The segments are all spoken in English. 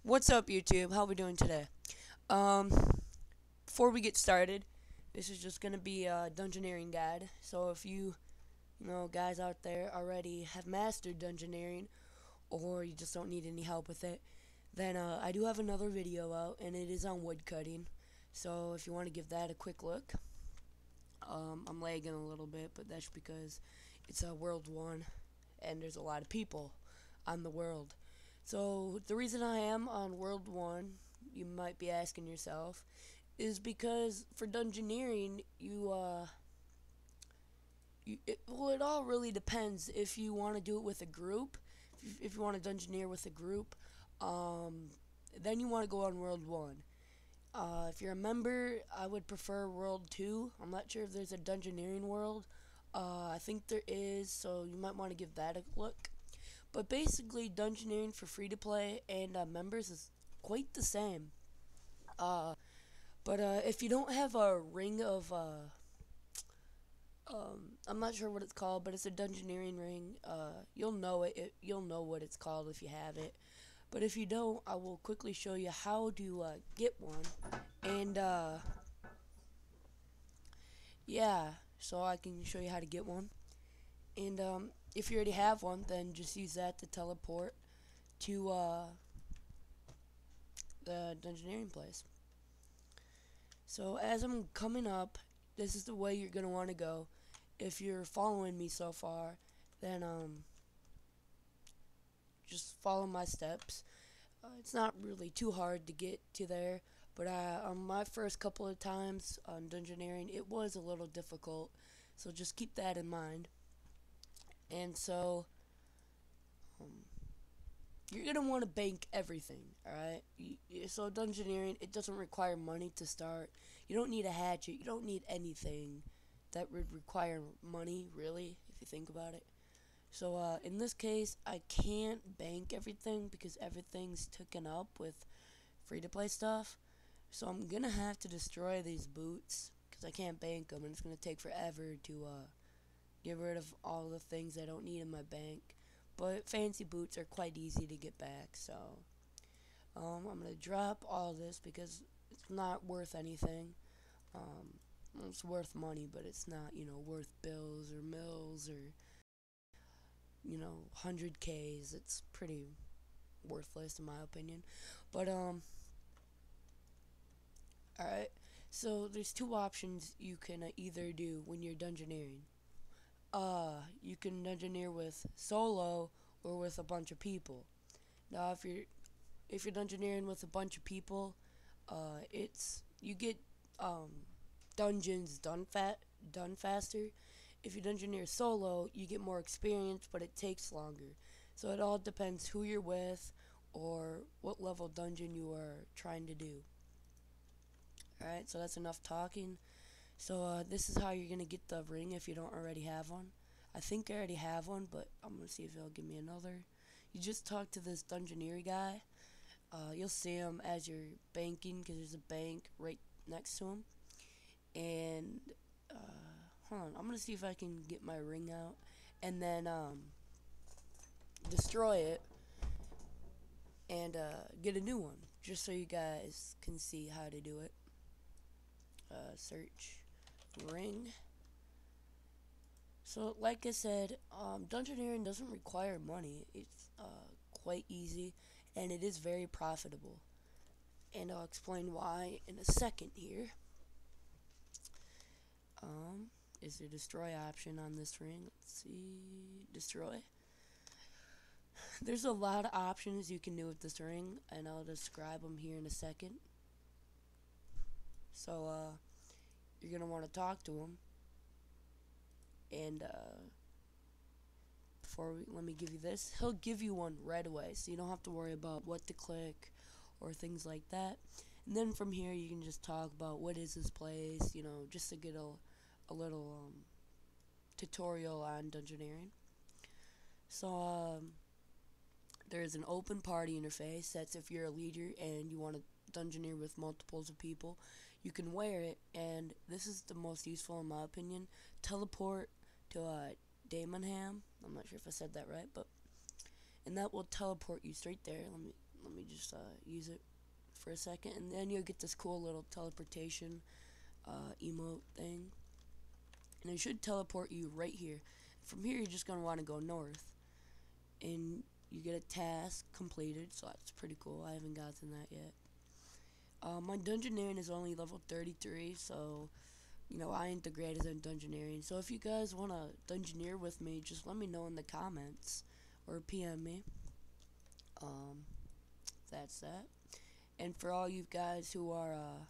What's up, YouTube? How we doing today? Um, Before we get started, this is just gonna be a dungeoneering guide. So if you guys out there already have mastered dungeoneering, or you just don't need any help with it, then I do have another video out, and it is on woodcutting. So if you want to give that a quick look, I'm lagging a little bit, but that's because it's World 1, and there's a lot of people on the world. So the reason I am on World 1, you might be asking yourself, is because for dungeoneering, it all really depends if you want to do it with a group. If you want to dungeoneer with a group, um, then you want to go on World 1. If you're a member, I would prefer World 2. I'm not sure if there's a dungeoneering world. I think there is, so you might want to give that a look. But basically, dungeoneering for free to play and members is quite the same. Uh, but if you don't have a ring of, I'm not sure what it's called, but it's a dungeoneering ring. You'll know it. You'll know what it's called if you have it. But if you don't, I will quickly show you how to get one. And yeah, so I can show you how to get one. And if you already have one, then just use that to teleport to the dungeoneering place. So as I'm coming up, this is the way you're gonna want to go. If you're following me so far, then just follow my steps. It's not really too hard to get to there, but on my first couple of times on dungeoneering, it was a little difficult. So just keep that in mind. And so um, you're gonna want to bank everything, alright? So dungeoneering, it doesn't require money to start. You don't need a hatchet. You don't need anything that would require money, really, if you think about it. So in this case, I can't bank everything because everything's taken up with free-to-play stuff. So I'm gonna have to destroy these boots because I can't bank them, and it's gonna take forever to get rid of all the things I don't need in my bank. But fancy boots are quite easy to get back, so I'm gonna drop all this because it's not worth anything. It's worth money, but it's not, worth bills or mills or 100Ks. It's pretty worthless in my opinion. But alright. So there's two options you can either do when you're dungeoneering. You can dungeoneer with solo or with a bunch of people. Now, if you're dungeoneering with a bunch of people, it's you get dungeons done faster. If you dungeoneer solo, you get more experience, but it takes longer. So it all depends who you're with or what level dungeon you are trying to do. Alright, so that's enough talking. So this is how you're going to get the ring if you don't already have one. I think I already have one, but I'm going to see if he'll give me another. You just talk to this dungeoneer guy. You'll see him as you're banking because there's a bank right next to him. And hold on, I'm going to see if I can get my ring out and then destroy it and get a new one just so you guys can see how to do it. Search ring. So like I said, dungeoneering doesn't require money. It's quite easy and it is very profitable, and I'll explain why in a second here. Is there a destroy option on this ring? Let's see, destroy. There's a lot of options you can do with this ring, and I'll describe them here in a second. So you're gonna want to talk to him, and let me give you this. He'll give you one right away, so you don't have to worry about what to click or things like that. And then from here, you can just talk about what is this place, just to get a little tutorial on dungeoneering. So there's an open party interface. That's if you're a leader and you want to dungeoneer with multiples of people. You can wear it, and this is the most useful in my opinion. Teleport to Damonham. I'm not sure if I said that right, and that will teleport you straight there. Let me just use it for a second, and then you'll get this cool little teleportation emote thing, and it should teleport you right here. From here, you're just going to want to go north, and you get a task completed, so that's pretty cool. I haven't gotten that yet. My dungeoneering is only level 33, so you know, I ain't the greatest at dungeoneering. So if you guys want to dungeoneer with me, just let me know in the comments or PM me. That's that. And for all you guys who are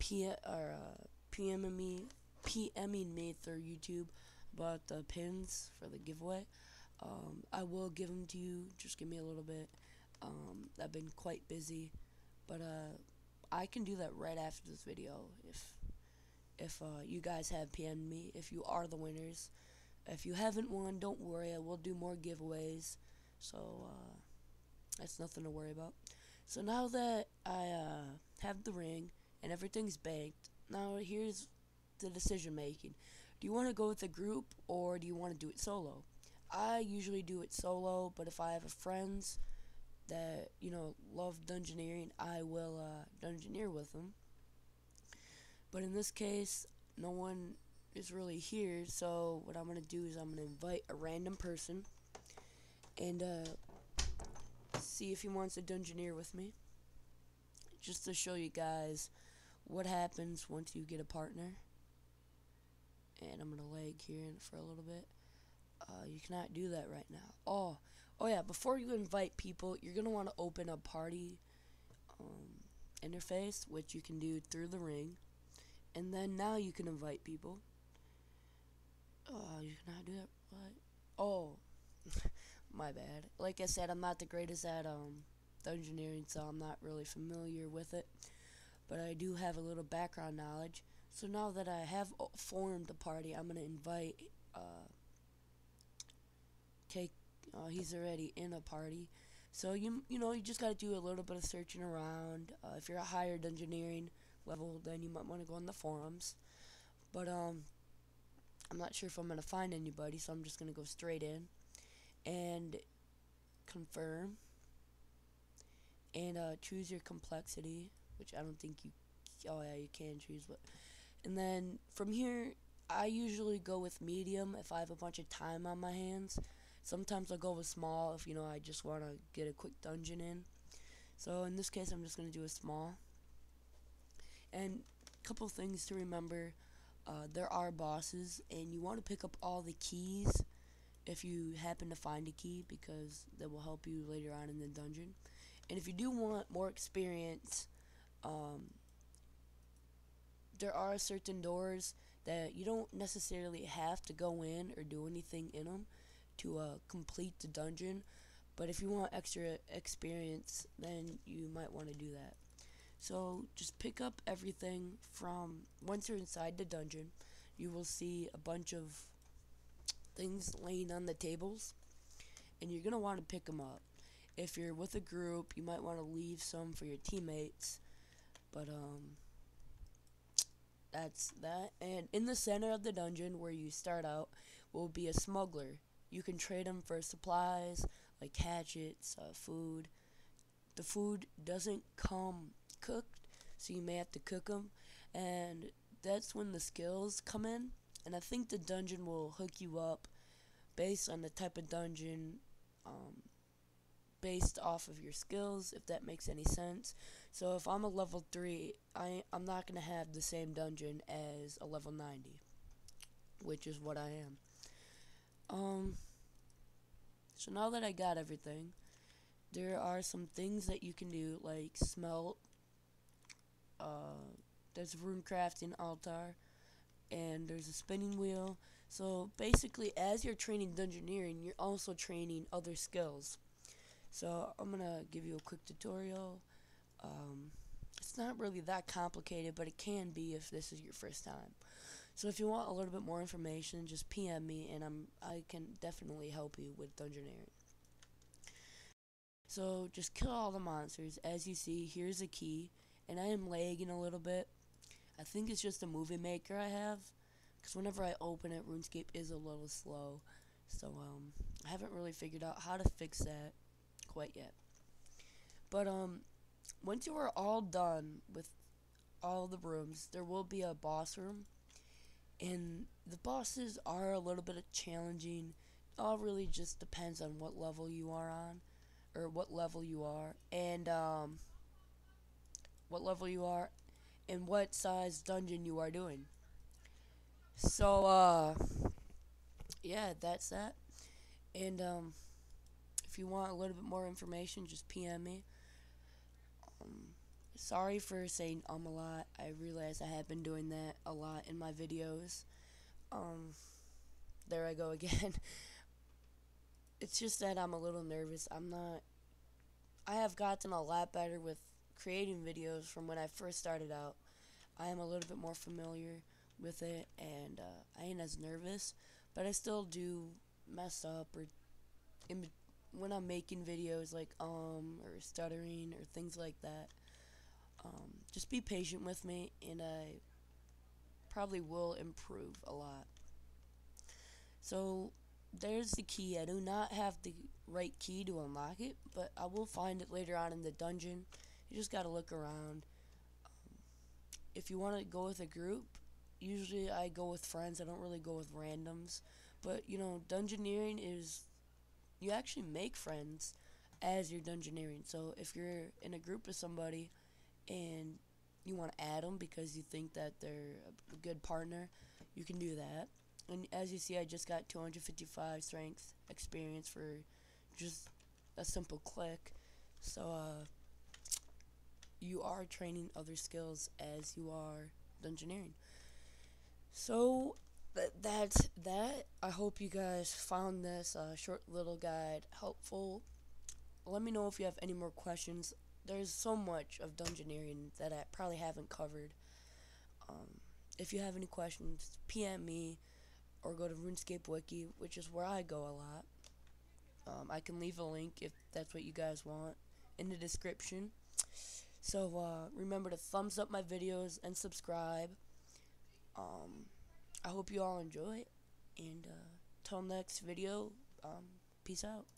PMing me through YouTube about the pins for the giveaway, I will give them to you. Just give me a little bit. I've been quite busy, but I can do that right after this video if you guys have PM'd me, if you are the winners. If you haven't won, don't worry, I will do more giveaways, so that's nothing to worry about. So now that I have the ring and everything's baked, now here's the decision making. Do you want to go with a group or do you want to do it solo? I usually do it solo, but if I have friends that, you know, love dungeoneering, I will dungeoneer with them. But in this case, no one is really here, so what I'm going to do is I'm going to invite a random person and see if he wants to dungeoneer with me, just to show you guys what happens once you get a partner. And I'm going to lag here for a little bit. You cannot do that right now. Oh yeah, before you invite people, you're going to want to open a party interface, which you can do through the ring. And then now you can invite people. You cannot do that. What? Oh, my bad. Like I said, I'm not the greatest at dungeoneering, so I'm not really familiar with it. But I do have a little background knowledge. So now that I have formed a party, I'm gonna invite. He's already in a party. So you know you just gotta do a little bit of searching around. If you're a higher dungeoneering level, then you might want to go on the forums. But I'm not sure if I'm gonna find anybody, so I'm just gonna go straight in and confirm and choose your complexity, which I don't think you. Oh yeah, you can choose, but and then from here, I usually go with medium if I have a bunch of time on my hands. Sometimes I'll go with small if, you know, I just want to get a quick dungeon in. So in this case, I'm just going to do a small. And a couple things to remember. There are bosses, and you want to pick up all the keys if you happen to find a key, because that will help you later on in the dungeon. And if you do want more experience, there are certain doors that you don't necessarily have to go in or do anything in them to complete the dungeon, but if you want extra experience, then you might want to do that. So just pick up everything from, once you're inside the dungeon, you will see a bunch of things laying on the tables, and you're going to want to pick them up. If you're with a group, you might want to leave some for your teammates, but that's that. And in the center of the dungeon where you start out will be a smuggler. You can trade them for supplies like hatchets, food. The food doesn't come cooked, so you may have to cook them, and that's when the skills come in. And I think the dungeon will hook you up based on the type of dungeon, based off of your skills, if that makes any sense. So if I'm a level 3, I'm not going to have the same dungeon as a level 90, which is what I am. So now that I got everything, there are some things that you can do, like smelt. There's a rune crafting altar, and there's a spinning wheel. So basically, as you're training dungeoneering, you're also training other skills. So I'm gonna give you a quick tutorial. It's not really that complicated, but it can be if this is your first time. So if you want a little bit more information, just PM me, and I can definitely help you with dungeoneering. So just kill all the monsters. As you see, here's a key, and I am lagging a little bit. I think it's just a movie maker I have, because whenever I open it, RuneScape is a little slow. So I haven't really figured out how to fix that quite yet. But once you are all done with all the rooms, there will be a boss room, and the bosses are a little bit challenging. It all really just depends on what level you are on, or what level you are, and what size dungeon you are doing. So yeah, that's that. And if you want a little bit more information, just PM me. Um, Sorry for saying a lot. I realize I have been doing that a lot in my videos. Um, there I go again. It's just that I'm a little nervous. I have gotten a lot better with creating videos from when I first started out. I am a little bit more familiar with it, and I ain't as nervous, but I still do mess up or in, when I'm making videos like or stuttering or things like that. Just be patient with me, and I probably will improve a lot. So there's the key. I do not have the right key to unlock it, but I will find it later on in the dungeon. You just gotta look around. If you want to go with a group, usually I go with friends. I don't really go with randoms. But dungeoneering is, you actually make friends as you're dungeoneering. So if you're in a group with somebody and you want to add them because you think that they're a good partner, you can do that. And as you see, I just got 255 strength experience for just a simple click. So you are training other skills as you are dungeoneering. So that's that. I hope you guys found this short little guide helpful. Let me know if you have any more questions. There's so much of dungeoneering that I probably haven't covered. If you have any questions, PM me or go to RuneScape Wiki, which is where I go a lot. I can leave a link if that's what you guys want in the description. So remember to thumbs up my videos and subscribe. I hope you all enjoy it, and till next video, peace out.